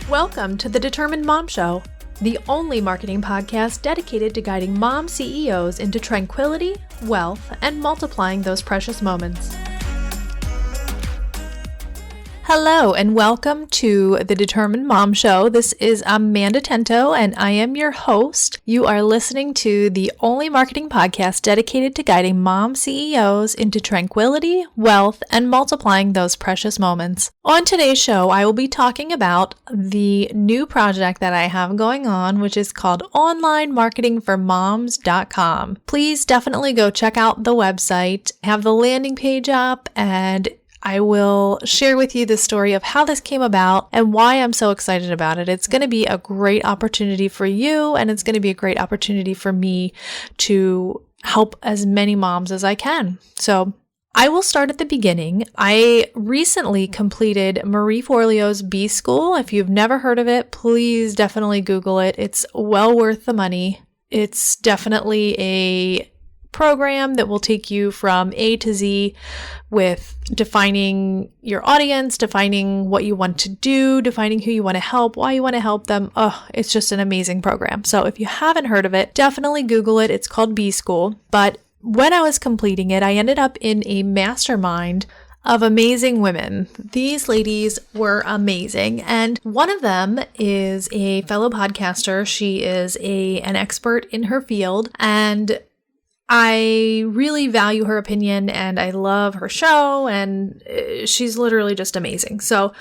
Welcome to the Determined Mom Show, the only marketing podcast dedicated to guiding mom CEOs into tranquility, wealth, and multiplying those precious moments. Hello and welcome to the Determined Mom Show. This is Amanda Tento and I am your host. You are listening to the only marketing podcast dedicated to guiding mom CEOs into tranquility, wealth, and multiplying those precious moments. On today's show, I will be talking about the new project that I have going on, which is called OnlineMarketingForMoms.com. Please definitely go check out the website, have the landing page up, and I will share with you the story of how this came about and why I'm so excited about it. It's going to be a great opportunity for you, and it's going to be a great opportunity for me to help as many moms as I can. So I will start at the beginning. I recently completed Marie Forleo's B-School. If you've never heard of it, please definitely Google it. It's well worth the money. It's definitely a program that will take you from A to Z with defining your audience, defining what you want to do, defining who you want to help, why you want to help them. Oh, it's just an amazing program. So if you haven't heard of it, definitely Google it. It's called B-School. But when I was completing it, I ended up in a mastermind of amazing women. These ladies were amazing. And one of them is a fellow podcaster. She is an expert in her field, and I really value her opinion and I love her show, and she's literally just amazing. So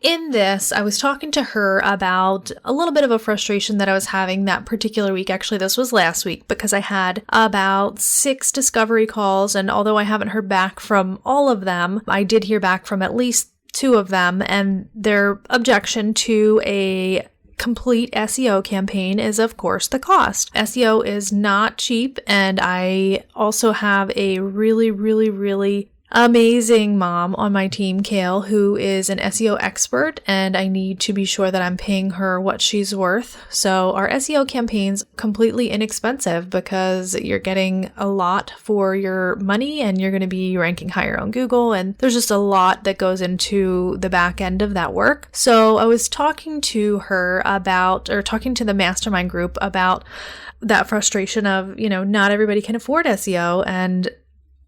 in this, I was talking to her about a little bit of a frustration that I was having that particular week. Actually, this was last week because I had about 6 discovery calls, and although I haven't heard back from all of them, I did hear back from at least 2 of them, and their objection to a complete SEO campaign is, of course, the cost. SEO is not cheap, and I also have a really amazing mom on my team, Kale, who is an SEO expert, and I need to be sure that I'm paying her what she's worth. So our SEO campaign's completely inexpensive because you're getting a lot for your money and you're going to be ranking higher on Google, and there's just a lot that goes into the back end of that work. So I was talking to her talking to the mastermind group about that frustration of, not everybody can afford SEO, and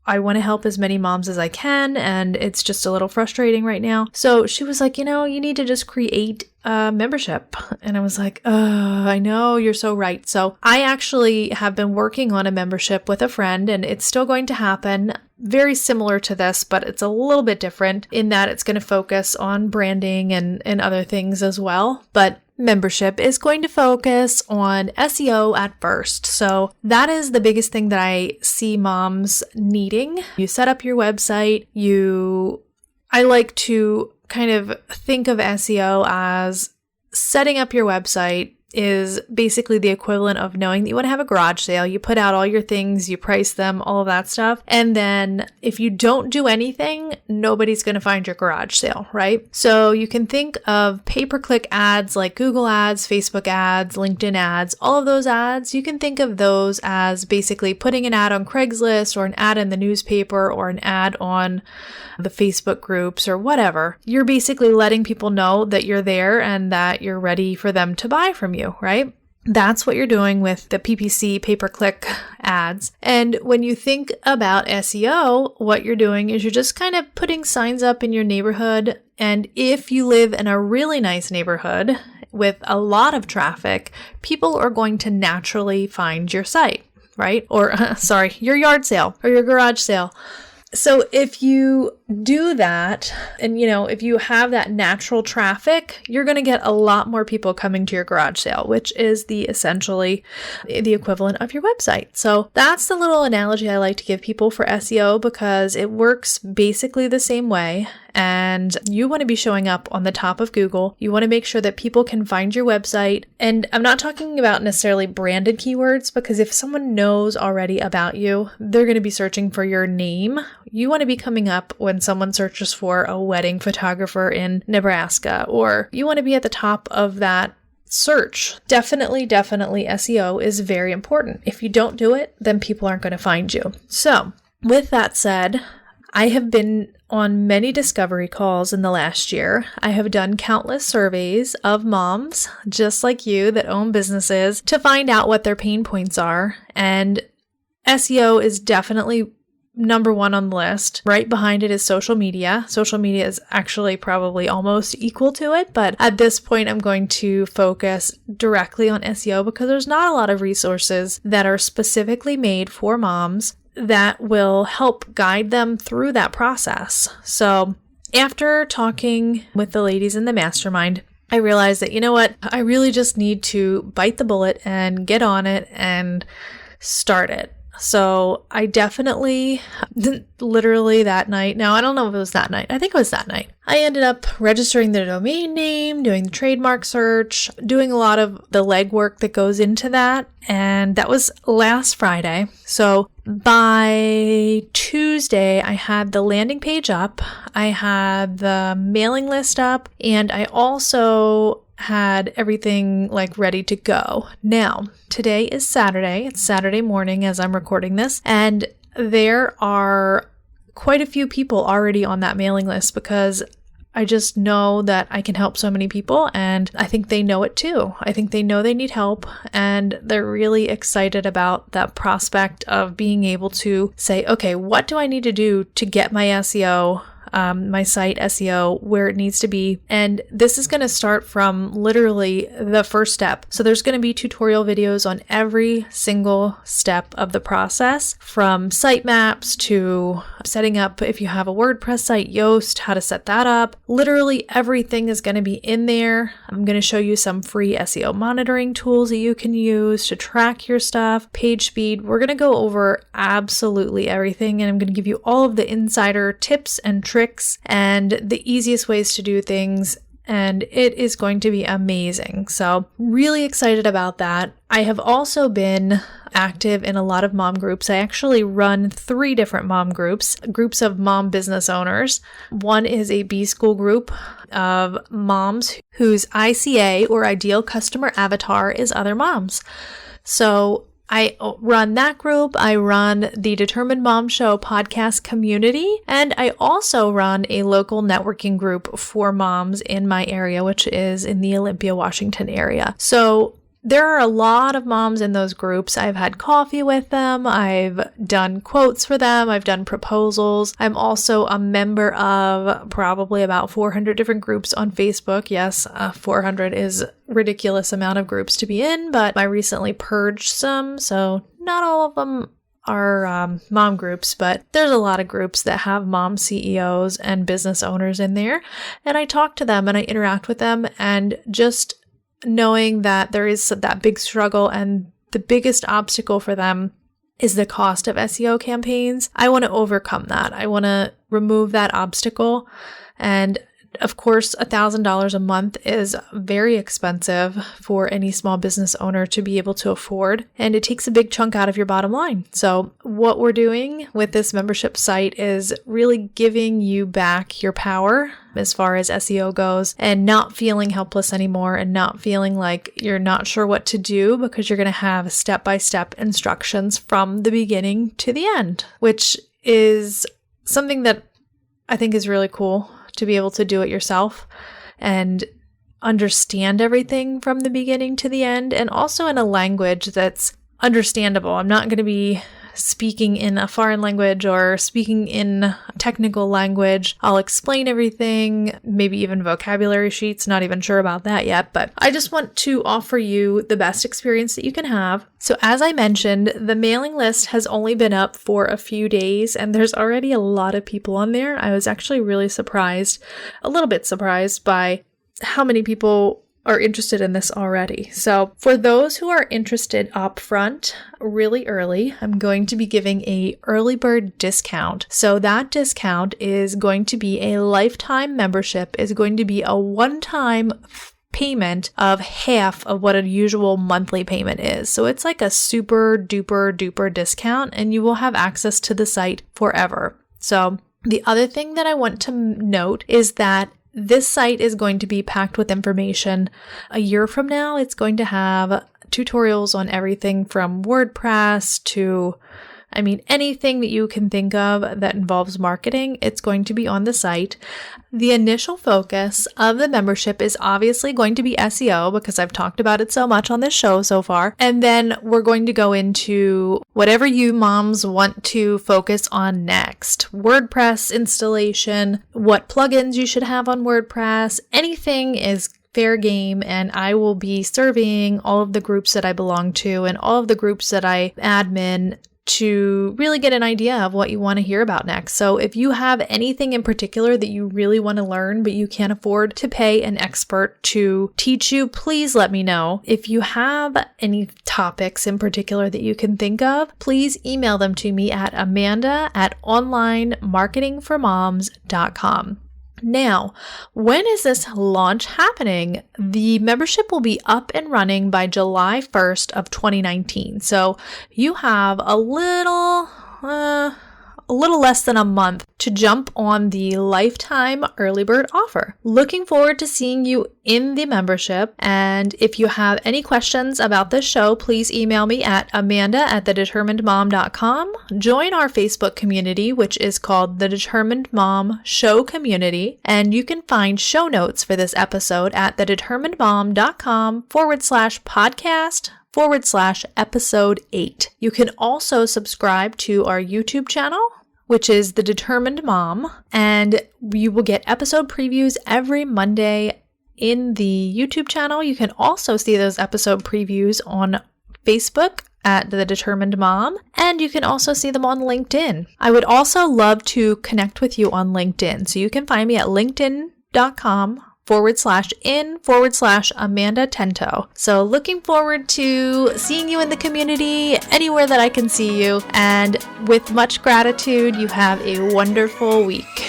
I want to help as many moms as I can, and it's just a little frustrating right now. So she was like, you need to just create a membership. And I was like, I know, you're so right. So I actually have been working on a membership with a friend, and it's still going to happen. Very similar to this, but it's a little bit different in that it's going to focus on branding and other things as well. But membership is going to focus on SEO at first. So that is the biggest thing that I see moms needing. You set up your website. I like to kind of think of SEO as setting up your website is basically the equivalent of knowing that you want to have a garage sale. You put out all your things, you price them, all of that stuff. And then if you don't do anything, nobody's going to find your garage sale, right? So you can think of pay-per-click ads like Google ads, Facebook ads, LinkedIn ads, all of those ads. You can think of those as basically putting an ad on Craigslist or an ad in the newspaper or an ad on the Facebook groups or whatever. You're basically letting people know that you're there and that you're ready for them to buy from you, right? That's what you're doing with the PPC pay-per-click ads. And when you think about SEO, what you're doing is you're just kind of putting signs up in your neighborhood. And if you live in a really nice neighborhood with a lot of traffic, people are going to naturally find your site, right? Or your yard sale or your garage sale. So if you do that, and if you have that natural traffic, you're going to get a lot more people coming to your garage sale, which is essentially the equivalent of your website. So that's the little analogy I like to give people for SEO because it works basically the same way. And you want to be showing up on the top of Google. You want to make sure that people can find your website. And I'm not talking about necessarily branded keywords, because if someone knows already about you, they're going to be searching for your name. You want to be coming up when someone searches for a wedding photographer in Nebraska, or you want to be at the top of that search. Definitely SEO is very important. If you don't do it, then people aren't going to find you. So with that said, I have been on many discovery calls in the last year. I have done countless surveys of moms just like you that own businesses to find out what their pain points are. And SEO is definitely number one on the list. Right behind it is social media. Social media is actually probably almost equal to it, but at this point I'm going to focus directly on SEO because there's not a lot of resources that are specifically made for moms that will help guide them through that process. So after talking with the ladies in the mastermind, I realized that, you know what, I really just need to bite the bullet and get on it and start it. So I definitely, literally that night, now I don't know if it was that night, I think it was that night, I ended up registering the domain name, doing the trademark search, doing a lot of the legwork that goes into that, and that was last Friday. So by Tuesday, I had the landing page up, I had the mailing list up, and I also had everything like ready to go. Now, today is Saturday. It's Saturday morning as I'm recording this, and there are quite a few people already on that mailing list because I just know that I can help so many people, and I think they know it too. I think they know they need help, and they're really excited about that prospect of being able to say, okay, what do I need to do to get my SEO, my site SEO where it needs to be? And this is going to start from literally the first step. So there's going to be tutorial videos on every single step of the process, from sitemaps to setting up, if you have a WordPress site, Yoast, how to set that up. Literally everything is going to be in there. I'm going to show you some free SEO monitoring tools that you can use to track your stuff, page speed. We're going to go over absolutely everything, and I'm going to give you all of the insider tips and tricks and the easiest ways to do things, and it is going to be amazing. So really excited about that. I have also been active in a lot of mom groups. I actually run 3 different mom groups of mom business owners. One is a B-School group of moms whose ICA, or ideal customer avatar, is other moms. So I run that group, I run the Determined Mom Show podcast community, and I also run a local networking group for moms in my area, which is in the Olympia, Washington area. So there are a lot of moms in those groups. I've had coffee with them. I've done quotes for them. I've done proposals. I'm also a member of probably about 400 different groups on Facebook. Yes, 400 is a ridiculous amount of groups to be in, but I recently purged some, so not all of them are mom groups, but there's a lot of groups that have mom CEOs and business owners in there. And I talk to them and I interact with them, and just knowing that there is that big struggle and the biggest obstacle for them is the cost of SEO campaigns. I want to overcome that. I want to remove that obstacle. And of course, $1,000 a month is very expensive for any small business owner to be able to afford, and it takes a big chunk out of your bottom line. So what we're doing with this membership site is really giving you back your power as far as SEO goes, and not feeling helpless anymore, and not feeling like you're not sure what to do, because you're going to have step-by-step instructions from the beginning to the end, which is something that I think is really cool, to be able to do it yourself and understand everything from the beginning to the end, and also in a language that's understandable. I'm not going to be speaking in a foreign language or speaking in technical language. I'll explain everything, maybe even vocabulary sheets, not even sure about that yet, but I just want to offer you the best experience that you can have. So as I mentioned, the mailing list has only been up for a few days, and there's already a lot of people on there. I was actually really surprised, a little bit surprised by how many people are interested in this already. So for those who are interested up front, really early, I'm going to be giving a early bird discount. So that discount is going to be a lifetime membership, is going to be a one-time payment of half of what a usual monthly payment is. So it's like a super duper discount, and you will have access to the site forever. So the other thing that I want to note is that this site is going to be packed with information. A year from now, it's going to have tutorials on everything from WordPress to I mean, anything that you can think of that involves marketing, it's going to be on the site. The initial focus of the membership is obviously going to be SEO because I've talked about it so much on this show so far. And then we're going to go into whatever you moms want to focus on next. WordPress installation, what plugins you should have on WordPress, anything is fair game, and I will be serving all of the groups that I belong to and all of the groups that I admin to really get an idea of what you want to hear about next. So if you have anything in particular that you really want to learn, but you can't afford to pay an expert to teach you, please let me know. If you have any topics in particular that you can think of, please email them to me at amanda@onlinemarketingformoms.com. Now, when is this launch happening? The membership will be up and running by July 1st of 2019. So you have a little less than a month to jump on the lifetime early bird offer. Looking forward to seeing you in the membership. And if you have any questions about this show, please email me at amanda@thedeterminedmom.com. Join our Facebook community, which is called The Determined Mom Show Community. And you can find show notes for this episode at thedeterminedmom.com/podcast/episode 8. You can also subscribe to our YouTube channel, which is The Determined Mom, and you will get episode previews every Monday in the YouTube channel. You can also see those episode previews on Facebook at The Determined Mom, and you can also see them on LinkedIn. I would also love to connect with you on LinkedIn, so you can find me at linkedin.com/in/Amanda Tento. So looking forward to seeing you in the community anywhere that I can see you. And with much gratitude, you have a wonderful week.